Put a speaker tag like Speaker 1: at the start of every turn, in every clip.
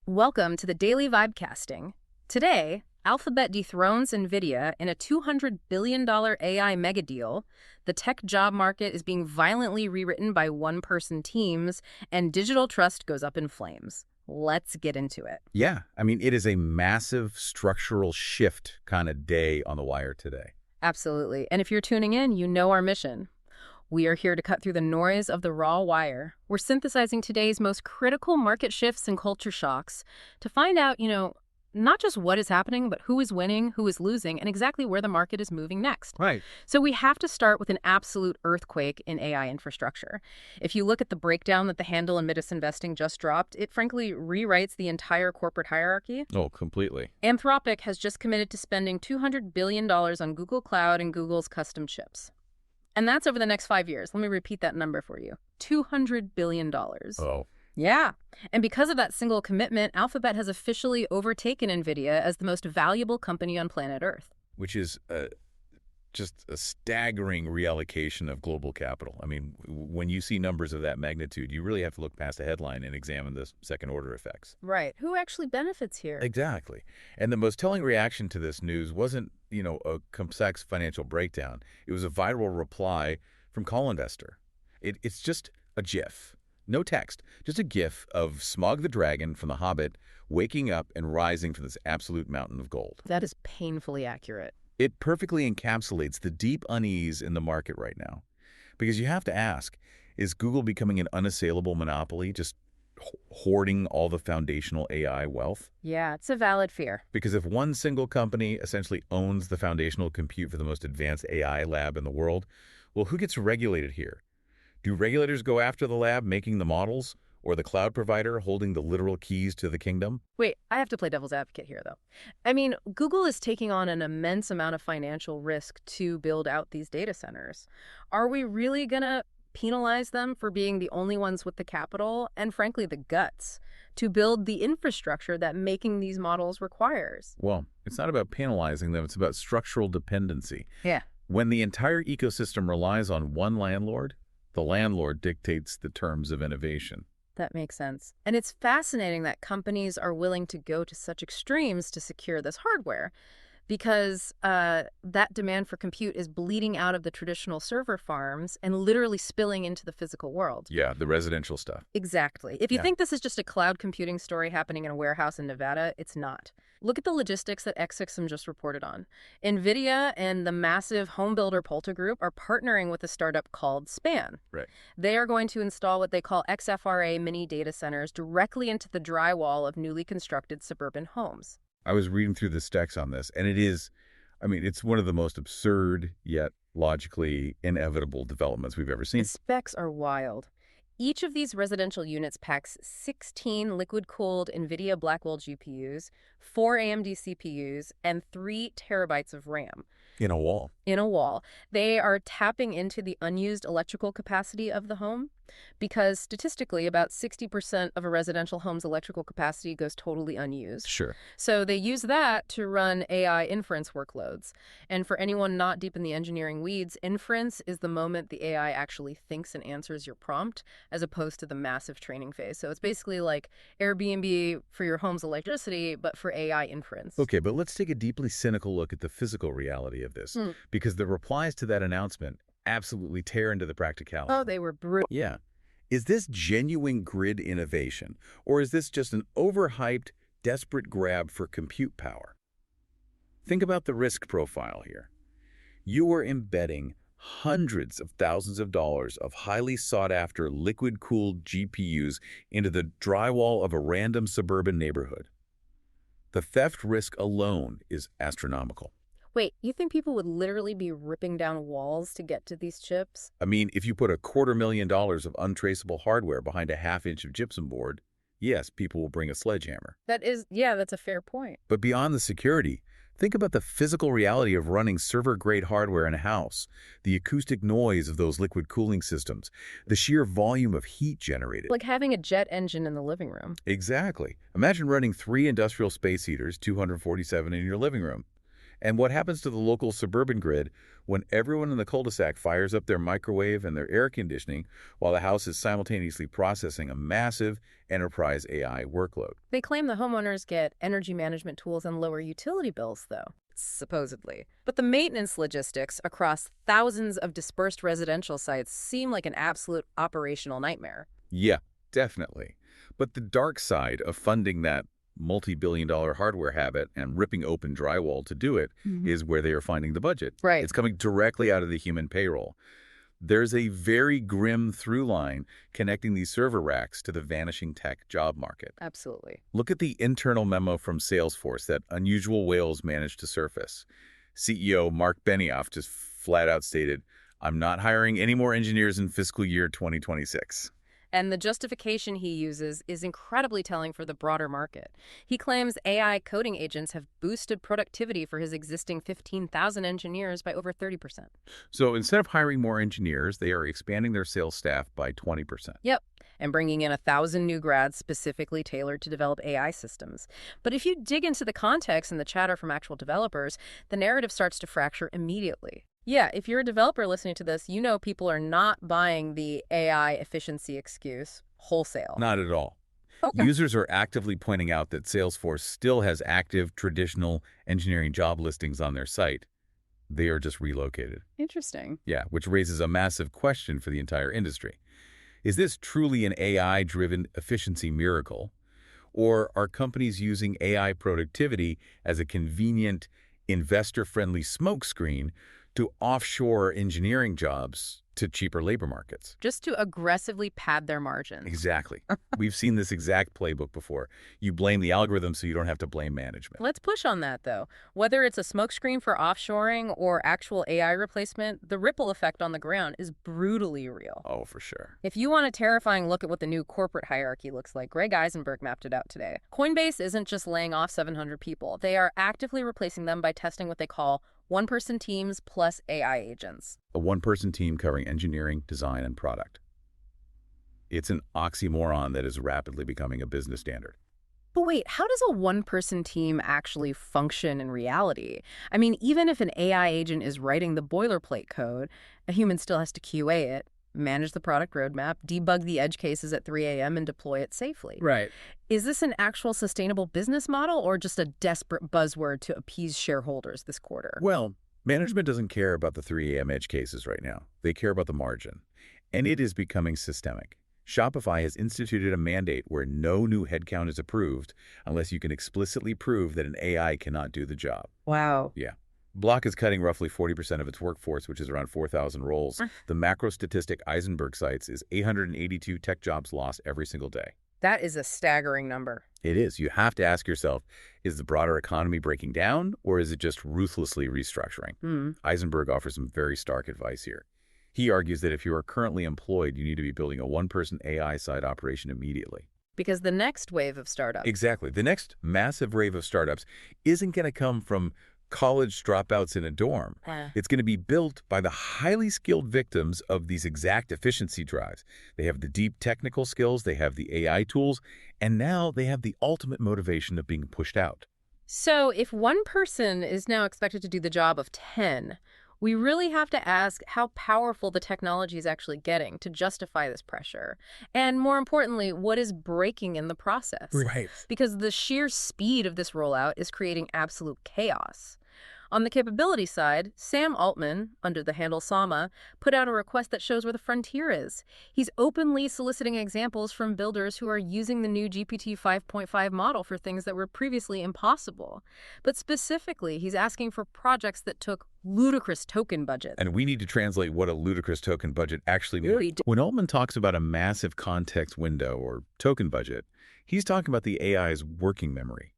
Speaker 1: Welcome to the Daily Vibecasting. Today, Alphabet dethrones NVIDIA in a $200 billion AI mega deal, the tech job market is being violently rewritten by one-person teams, and digital trust goes up in flames. Let's get into it.
Speaker 2: Yeah, it is a massive structural shift kind of day on the wire today.
Speaker 1: Absolutely. And if you're tuning in, you know our mission. We are here to cut through the noise of the raw wire. We're synthesizing today's most critical market shifts and culture shocks to find out, not just what is happening, but who is winning, who is losing, and exactly where the market is moving next.
Speaker 2: Right.
Speaker 1: So we have to start with an absolute earthquake in AI infrastructure. If you look at the breakdown that the Handel and Midas Investing just dropped, it frankly rewrites the entire corporate hierarchy.
Speaker 2: Oh, completely.
Speaker 1: Anthropic has just committed to spending $200 billion on Google Cloud and Google's custom chips. And that's over the next 5 years. Let me repeat that number for you. $200 billion.
Speaker 2: Oh.
Speaker 1: Yeah. And because of that single commitment, Alphabet has officially overtaken NVIDIA as the most valuable company on planet Earth.
Speaker 2: Which is just a staggering reallocation of global capital. When you see numbers of that magnitude, you really have to look past the headline and examine the second-order effects.
Speaker 1: Right. Who actually benefits here?
Speaker 2: Exactly. And the most telling reaction to this news wasn't, a complex financial breakdown. It was a viral reply from Call Investor. It's just a GIF. No text, just a GIF of Smaug the dragon from The Hobbit waking up and rising from this absolute mountain of gold.
Speaker 1: That is painfully accurate.
Speaker 2: It perfectly encapsulates the deep unease in the market right now. Because you have to ask, is Google becoming an unassailable monopoly, just hoarding all the foundational AI wealth?
Speaker 1: Yeah, it's a valid fear.
Speaker 2: Because if one single company essentially owns the foundational compute for the most advanced AI lab in the world, well, who gets regulated here? Do regulators go after the lab making the models, or the cloud provider holding the literal keys to the kingdom?
Speaker 1: Wait, I have to play devil's advocate here, though. Google is taking on an immense amount of financial risk to build out these data centers. Are we really going to penalize them for being the only ones with the capital and, frankly, the guts to build the infrastructure that making these models requires?
Speaker 2: Well, it's not about penalizing them. It's about structural dependency.
Speaker 1: Yeah.
Speaker 2: When the entire ecosystem relies on one landlord, the landlord dictates the terms of innovation.
Speaker 1: That makes sense. And it's fascinating that companies are willing to go to such extremes to secure this hardware because that demand for compute is bleeding out of the traditional server farms and literally spilling into the physical world.
Speaker 2: Yeah, the residential stuff.
Speaker 1: Exactly. If you think this is just a cloud computing story happening in a warehouse in Nevada, it's not. Look at the logistics that X6M just reported on. NVIDIA and the massive home builder Polta Group are partnering with a startup called Span.
Speaker 2: Right.
Speaker 1: They are going to install what they call XFRA mini data centers directly into the drywall of newly constructed suburban homes.
Speaker 2: I was reading through the specs on this, and it's one of the most absurd yet logically inevitable developments we've ever seen.
Speaker 1: The specs are wild. Each of these residential units packs 16 liquid-cooled NVIDIA Blackwell GPUs, 4 AMD CPUs, and 3 terabytes of RAM.
Speaker 2: In a wall.
Speaker 1: In a wall. They are tapping into the unused electrical capacity of the home because statistically about 60% of a residential home's electrical capacity goes totally unused.
Speaker 2: Sure.
Speaker 1: So they use that to run AI inference workloads. And for anyone not deep in the engineering weeds, inference is the moment the AI actually thinks and answers your prompt as opposed to the massive training phase. So it's basically like Airbnb for your home's electricity, but for AI inference.
Speaker 2: Okay, but let's take a deeply cynical look at the physical reality of this, because the replies to that announcement absolutely tear into the practicality.
Speaker 1: Oh, they were brutal.
Speaker 2: Yeah. Is this genuine grid innovation, or is this just an overhyped, desperate grab for compute power? Think about the risk profile here. You are embedding hundreds of thousands of dollars of highly sought-after liquid-cooled GPUs into the drywall of a random suburban neighborhood. The theft risk alone is astronomical.
Speaker 1: Wait, you think people would literally be ripping down walls to get to these chips?
Speaker 2: If you put $250,000 of untraceable hardware behind a half-inch of gypsum board, yes, people will bring a sledgehammer.
Speaker 1: That's a fair point.
Speaker 2: But beyond the security, think about the physical reality of running server-grade hardware in a house, the acoustic noise of those liquid cooling systems, the sheer volume of heat generated.
Speaker 1: Like having a jet engine in the living room.
Speaker 2: Exactly. Imagine running 3 industrial space heaters, 247 in your living room. And what happens to the local suburban grid when everyone in the cul-de-sac fires up their microwave and their air conditioning while the house is simultaneously processing a massive enterprise AI workload?
Speaker 1: They claim the homeowners get energy management tools and lower utility bills, though, supposedly. But the maintenance logistics across thousands of dispersed residential sites seem like an absolute operational nightmare.
Speaker 2: Yeah, definitely. But the dark side of funding that multi-billion-dollar hardware habit and ripping open drywall to do it is where they are finding the budget.
Speaker 1: Right.
Speaker 2: It's coming directly out of the human payroll. There's a very grim through line connecting these server racks to the vanishing tech job market.
Speaker 1: Absolutely.
Speaker 2: Look at the internal memo from Salesforce that Unusual Whales managed to surface. CEO Mark Benioff just flat out stated, "I'm not hiring any more engineers in fiscal year 2026.
Speaker 1: And the justification he uses is incredibly telling for the broader market. He claims AI coding agents have boosted productivity for his existing 15,000 engineers by over 30%.
Speaker 2: So instead of hiring more engineers, they are expanding their sales staff by 20%.
Speaker 1: Yep, and bringing in 1,000 new grads specifically tailored to develop AI systems. But if you dig into the context and the chatter from actual developers, the narrative starts to fracture immediately. Yeah, if you're a developer listening to this, you know people are not buying the AI efficiency excuse wholesale.
Speaker 2: Not at all.
Speaker 1: Okay.
Speaker 2: Users are actively pointing out that Salesforce still has active traditional engineering job listings on their site. They are just relocated.
Speaker 1: Interesting.
Speaker 2: Yeah, which raises a massive question for the entire industry. Is this truly an AI-driven efficiency miracle? Or are companies using AI productivity as a convenient, investor-friendly smokescreen to offshore engineering jobs to cheaper labor markets?
Speaker 1: Just to aggressively pad their margins.
Speaker 2: Exactly. We've seen this exact playbook before. You blame the algorithm so you don't have to blame management.
Speaker 1: Let's push on that, though. Whether it's a smokescreen for offshoring or actual AI replacement, the ripple effect on the ground is brutally real.
Speaker 2: Oh, for sure.
Speaker 1: If you want a terrifying look at what the new corporate hierarchy looks like, Greg Eisenberg mapped it out today. Coinbase isn't just laying off 700 people. They are actively replacing them by testing what they call one-person teams plus AI agents.
Speaker 2: A one-person team covering engineering, design, and product. It's an oxymoron that is rapidly becoming a business standard.
Speaker 1: But wait, how does a one-person team actually function in reality? I mean, even if an AI agent is writing the boilerplate code, a human still has to QA it, manage the product roadmap, debug the edge cases at 3 a.m., and deploy it safely.
Speaker 2: Right.
Speaker 1: Is this an actual sustainable business model or just a desperate buzzword to appease shareholders this quarter?
Speaker 2: Well, management doesn't care about the 3 a.m. edge cases right now. They care about the margin. And it is becoming systemic. Shopify has instituted a mandate where no new headcount is approved unless you can explicitly prove that an AI cannot do the job.
Speaker 1: Wow.
Speaker 2: Yeah. Block is cutting roughly 40% of its workforce, which is around 4,000 roles. The macro statistic Eisenberg cites is 882 tech jobs lost every single day.
Speaker 1: That is a staggering number.
Speaker 2: It is. You have to ask yourself, is the broader economy breaking down, or is it just ruthlessly restructuring? Eisenberg offers some very stark advice here. He argues that if you are currently employed, you need to be building a one-person AI side operation immediately.
Speaker 1: Because the next wave of startups.
Speaker 2: Exactly. The next massive wave of startups isn't going to come from college dropouts in a dorm. It's going to be built by the highly skilled victims of these exact efficiency drives. They have the deep technical skills, they have the AI tools, and now they have the ultimate motivation of being pushed out.
Speaker 1: So if one person is now expected to do the job of 10, we really have to ask how powerful the technology is actually getting to justify this pressure. And more importantly, what is breaking in the process?
Speaker 2: Right.
Speaker 1: Because the sheer speed of this rollout is creating absolute chaos. On the capability side, Sam Altman, under the handle Sama, put out a request that shows where the frontier is. He's openly soliciting examples from builders who are using the new GPT 5.5 model for things that were previously impossible. But specifically, he's asking for projects that took ludicrous token budgets.
Speaker 2: And we need to translate what a ludicrous token budget actually means. When Altman talks about a massive context window or token budget, he's talking about the AI's working memory.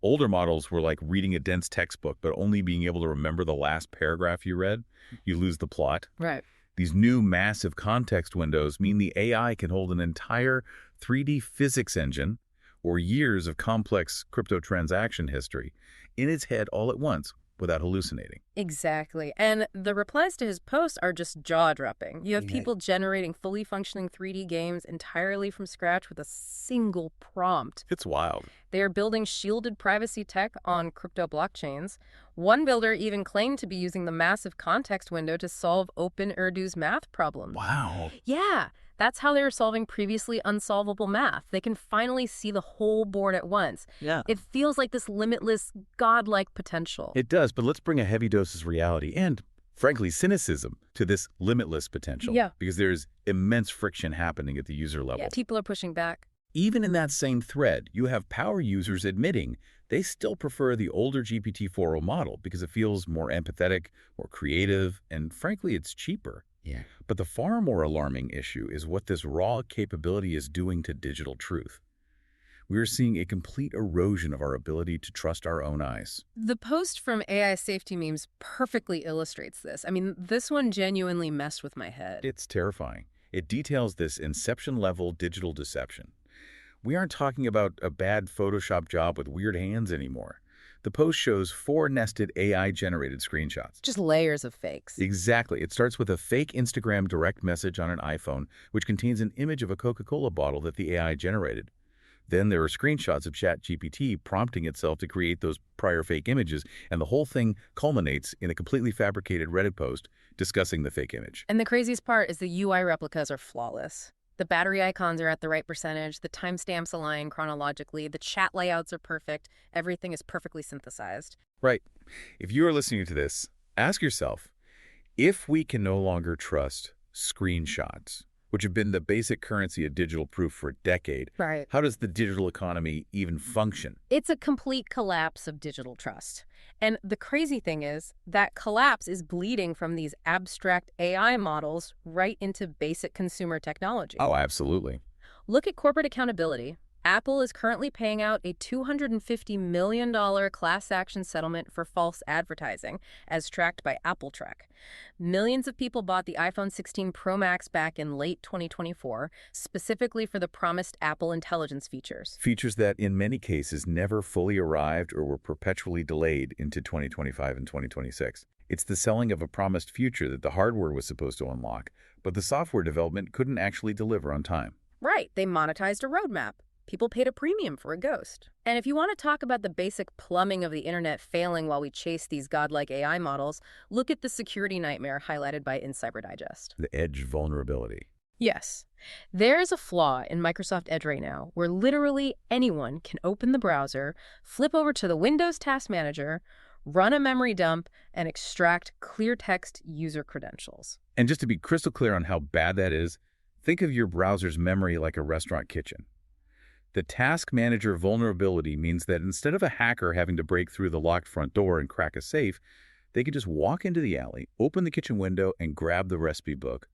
Speaker 2: Older models were like reading a dense textbook, but only being able to remember the last paragraph you read. You lose the plot.
Speaker 1: Right.
Speaker 2: These new massive context windows mean the AI can hold an entire 3D physics engine or years of complex crypto transaction history in its head all at once, without hallucinating.
Speaker 1: Exactly. And the replies to his posts are just jaw-dropping. You have people generating fully functioning 3D games entirely from scratch with a single prompt.
Speaker 2: It's wild.
Speaker 1: They are building shielded privacy tech on crypto blockchains. One builder even claimed to be using the massive context window to solve Open Urdu's math problems.
Speaker 2: Wow.
Speaker 1: Yeah, that's how they were solving previously unsolvable math. They can finally see the whole board at once.
Speaker 2: Yeah.
Speaker 1: It feels like this limitless, godlike potential.
Speaker 2: It does, but let's bring a heavy dose of reality and, frankly, cynicism to this limitless potential.
Speaker 1: Yeah.
Speaker 2: Because there's immense friction happening at the user level.
Speaker 1: Yeah, people are pushing back.
Speaker 2: Even in that same thread, you have power users admitting they still prefer the older GPT-4o model because it feels more empathetic, more creative, and frankly, it's cheaper.
Speaker 3: Yeah.
Speaker 2: But the far more alarming issue is what this raw capability is doing to digital truth. We are seeing a complete erosion of our ability to trust our own eyes.
Speaker 1: The post from AI Safety Memes perfectly illustrates this. I mean, this one genuinely messed with my head.
Speaker 2: It's terrifying. It details this Inception-level digital deception. We aren't talking about a bad Photoshop job with weird hands anymore. The post shows 4 nested AI-generated screenshots.
Speaker 1: Just layers of fakes.
Speaker 2: Exactly. It starts with a fake Instagram direct message on an iPhone, which contains an image of a Coca-Cola bottle that the AI generated. Then there are screenshots of ChatGPT prompting itself to create those prior fake images, and the whole thing culminates in a completely fabricated Reddit post discussing the fake image.
Speaker 1: And the craziest part is the UI replicas are flawless. The battery icons are at the right percentage, the timestamps align chronologically, the chat layouts are perfect, everything is perfectly synthesized.
Speaker 2: Right. If you are listening to this, ask yourself, if we can no longer trust screenshots, which have been the basic currency of digital proof for a decade,
Speaker 1: Right.
Speaker 2: how does the digital economy even function?
Speaker 1: It's a complete collapse of digital trust. And the crazy thing is that collapse is bleeding from these abstract AI models right into basic consumer technology.
Speaker 2: Oh, absolutely.
Speaker 1: Look at corporate accountability. Apple is currently paying out a $250 million class action settlement for false advertising, as tracked by AppleTrack. Millions of people bought the iPhone 16 Pro Max back in late 2024, specifically for the promised Apple Intelligence features.
Speaker 2: Features that, in many cases, never fully arrived or were perpetually delayed into 2025 and 2026. It's the selling of a promised future that the hardware was supposed to unlock, but the software development couldn't actually deliver on time.
Speaker 1: Right, they monetized a roadmap. People paid a premium for a ghost. And if you want to talk about the basic plumbing of the internet failing while we chase these godlike AI models, look at the security nightmare highlighted by InCyber Digest.
Speaker 2: The edge vulnerability.
Speaker 1: Yes. There's a flaw in Microsoft Edge right now where literally anyone can open the browser, flip over to the Windows Task Manager, run a memory dump, and extract clear text user credentials.
Speaker 2: And just to be crystal clear on how bad that is, think of your browser's memory like a restaurant kitchen. The Task Manager vulnerability means that instead of a hacker having to break through the locked front door and crack a safe, they can just walk into the alley, open the kitchen window, and grab the recipe book.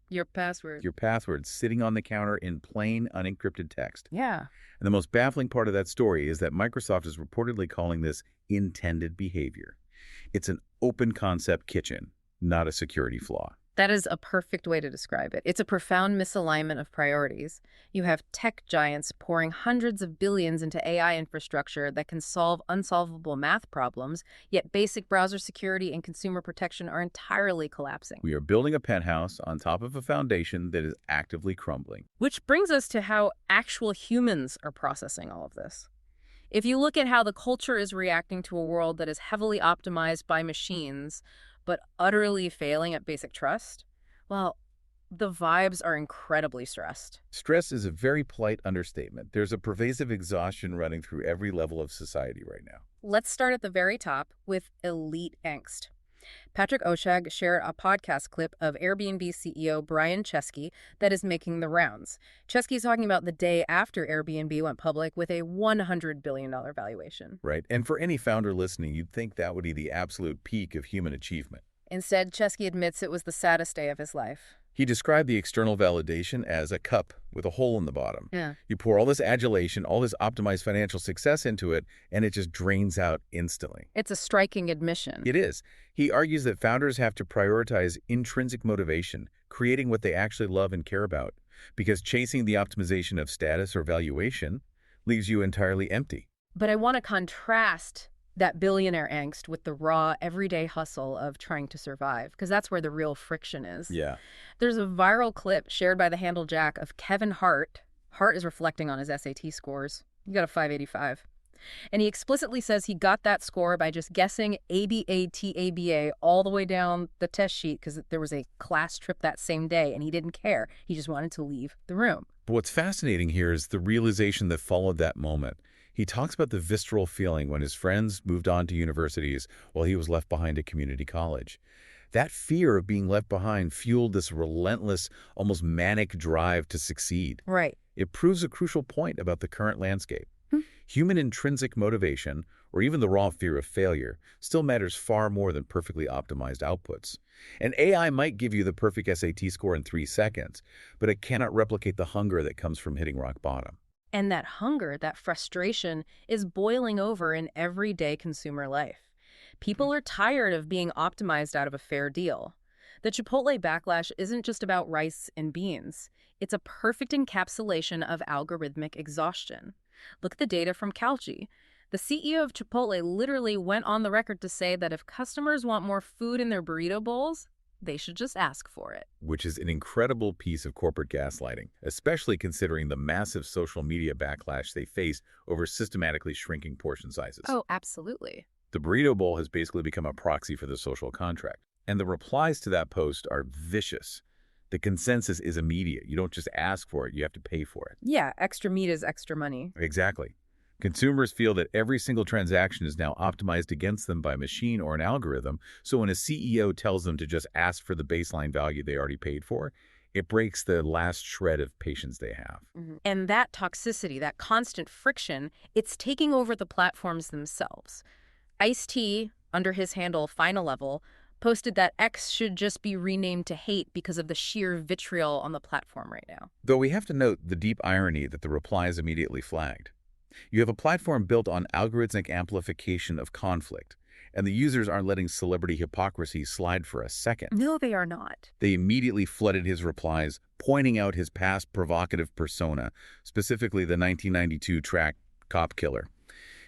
Speaker 1: Your password.
Speaker 2: Your password sitting on the counter in plain, unencrypted text.
Speaker 1: Yeah.
Speaker 2: And the most baffling part of that story is that Microsoft is reportedly calling this intended behavior. It's an open concept kitchen, not a security flaw.
Speaker 1: That is a perfect way to describe it. It's a profound misalignment of priorities. You have tech giants pouring hundreds of billions into AI infrastructure that can solve unsolvable math problems, yet basic browser security and consumer protection are entirely collapsing.
Speaker 2: We are building a penthouse on top of a foundation that is actively crumbling.
Speaker 1: Which brings us to how actual humans are processing all of this. If you look at how the culture is reacting to a world that is heavily optimized by machines, but utterly failing at basic trust, well, the vibes are incredibly stressed.
Speaker 2: Stress is a very polite understatement. There's a pervasive exhaustion running through every level of society right now.
Speaker 1: Let's start at the very top with elite angst. Patrick Oshag shared a podcast clip of Airbnb CEO Brian Chesky that is making the rounds. Chesky's talking about the day after Airbnb went public with a $100 billion valuation.
Speaker 2: Right. And for any founder listening, you'd think that would be the absolute peak of human achievement.
Speaker 1: Instead, Chesky admits it was the saddest day of his life.
Speaker 2: He described the external validation as a cup with a hole in the bottom.
Speaker 1: Yeah.
Speaker 2: You pour all this adulation, all this optimized financial success into it, and it just drains out instantly.
Speaker 1: It's a striking admission.
Speaker 2: It is. He argues that founders have to prioritize intrinsic motivation, creating what they actually love and care about, because chasing the optimization of status or valuation leaves you entirely empty.
Speaker 1: But I want to contrast that billionaire angst with the raw, everyday hustle of trying to survive, because that's where the real friction is.
Speaker 2: Yeah.
Speaker 1: There's a viral clip shared by the Handle Jack of Kevin Hart. Hart is reflecting on his SAT scores. He got a 585. And he explicitly says he got that score by just guessing ABA all the way down the test sheet because there was a class trip that same day and he didn't care. He just wanted to leave the room.
Speaker 2: But what's fascinating here is the realization that followed that moment. He talks about the visceral feeling when his friends moved on to universities while he was left behind at community college. That fear of being left behind fueled this relentless, almost manic drive to succeed.
Speaker 1: Right.
Speaker 2: It proves a crucial point about the current landscape. Human intrinsic motivation, or even the raw fear of failure, still matters far more than perfectly optimized outputs. And AI might give you the perfect SAT score in 3 seconds, but it cannot replicate the hunger that comes from hitting rock bottom.
Speaker 1: And that hunger, that frustration, is boiling over in everyday consumer life. People are tired of being optimized out of a fair deal. The Chipotle backlash isn't just about rice and beans. It's a perfect encapsulation of algorithmic exhaustion. Look at the data from Calci. The CEO of Chipotle literally went on the record to say that if customers want more food in their burrito bowls, they should just ask for it.
Speaker 2: Which is an incredible piece of corporate gaslighting, especially considering the massive social media backlash they face over systematically shrinking portion sizes.
Speaker 1: Oh, absolutely.
Speaker 2: The burrito bowl has basically become a proxy for the social contract. And the replies to that post are vicious. The consensus is immediate. You don't just ask for it, you have to pay for it.
Speaker 1: Yeah, extra meat is extra money.
Speaker 2: Exactly. Consumers feel that every single transaction is now optimized against them by a machine or an algorithm, so when a CEO tells them to just ask for the baseline value they already paid for, it breaks the last shred of patience they have.
Speaker 1: And that toxicity, that constant friction, it's taking over the platforms themselves. Ice-T, under his handle Final Level, posted that X should just be renamed to hate because of the sheer vitriol on the platform right now.
Speaker 2: Though we have to note the deep irony that the reply is immediately flagged. You have a platform built on algorithmic amplification of conflict, and the users aren't letting celebrity hypocrisy slide for a second.
Speaker 1: No, they are not.
Speaker 2: They immediately flooded his replies, pointing out his past provocative persona, specifically the 1992 track Cop Killer.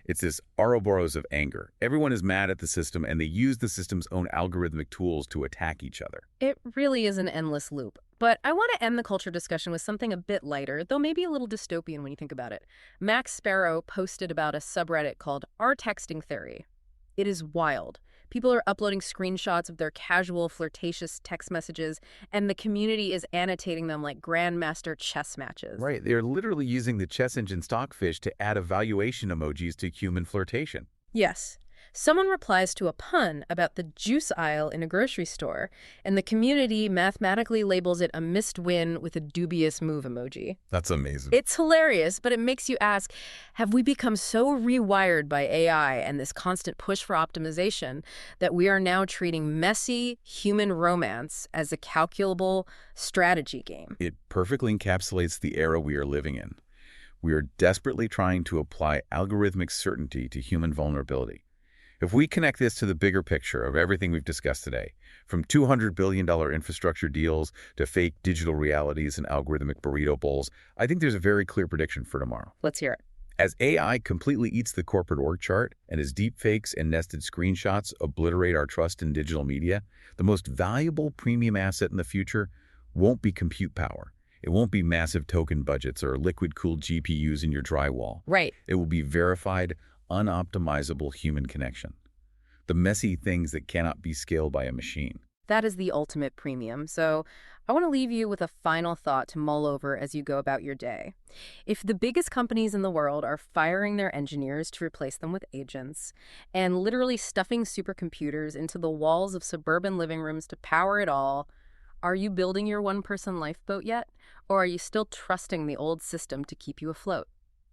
Speaker 2: It's this Ouroboros of anger. Everyone is mad at the system, and they use the system's own algorithmic tools to attack each other.
Speaker 1: It really is an endless loop. But I want to end the culture discussion with something a bit lighter, though maybe a little dystopian when you think about it. Max Sparrow posted about a subreddit called Our Texting Theory. It is wild. People are uploading screenshots of their casual, flirtatious text messages, and the community is annotating them like grandmaster chess matches.
Speaker 2: Right, they're literally using the chess engine Stockfish to add evaluation emojis to human flirtation.
Speaker 1: Yes. Someone replies to a pun about the juice aisle in a grocery store, and the community mathematically labels it a missed win with a dubious move emoji.
Speaker 2: That's amazing.
Speaker 1: It's hilarious, but it makes you ask, have we become so rewired by AI and this constant push for optimization that we are now treating messy human romance as a calculable strategy game?
Speaker 2: It perfectly encapsulates the era we are living in. We are desperately trying to apply algorithmic certainty to human vulnerability. If we connect this to the bigger picture of everything we've discussed today, from $200 billion infrastructure deals to fake digital realities and algorithmic burrito bowls, I think there's a very clear prediction for tomorrow.
Speaker 1: Let's hear it.
Speaker 2: As AI completely eats the corporate org chart and as deepfakes and nested screenshots obliterate our trust in digital media, the most valuable premium asset in the future won't be compute power. It won't be massive token budgets or liquid-cooled GPUs in your drywall.
Speaker 1: Right.
Speaker 2: It will be verified, unoptimizable human connection. The messy things that cannot be scaled by a machine.
Speaker 1: That is the ultimate premium. So I want to leave you with a final thought to mull over as you go about your day. If the biggest companies in the world are firing their engineers to replace them with agents and literally stuffing supercomputers into the walls of suburban living rooms to power it all, are you building your one-person lifeboat yet? Or are you still trusting the old system to keep you afloat?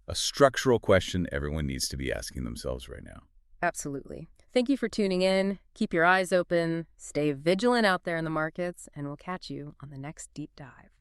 Speaker 2: A structural question everyone needs to be asking themselves right now.
Speaker 1: Absolutely. Thank you for tuning in. Keep your eyes open, stay vigilant out there in the markets, and we'll catch you on the next deep dive.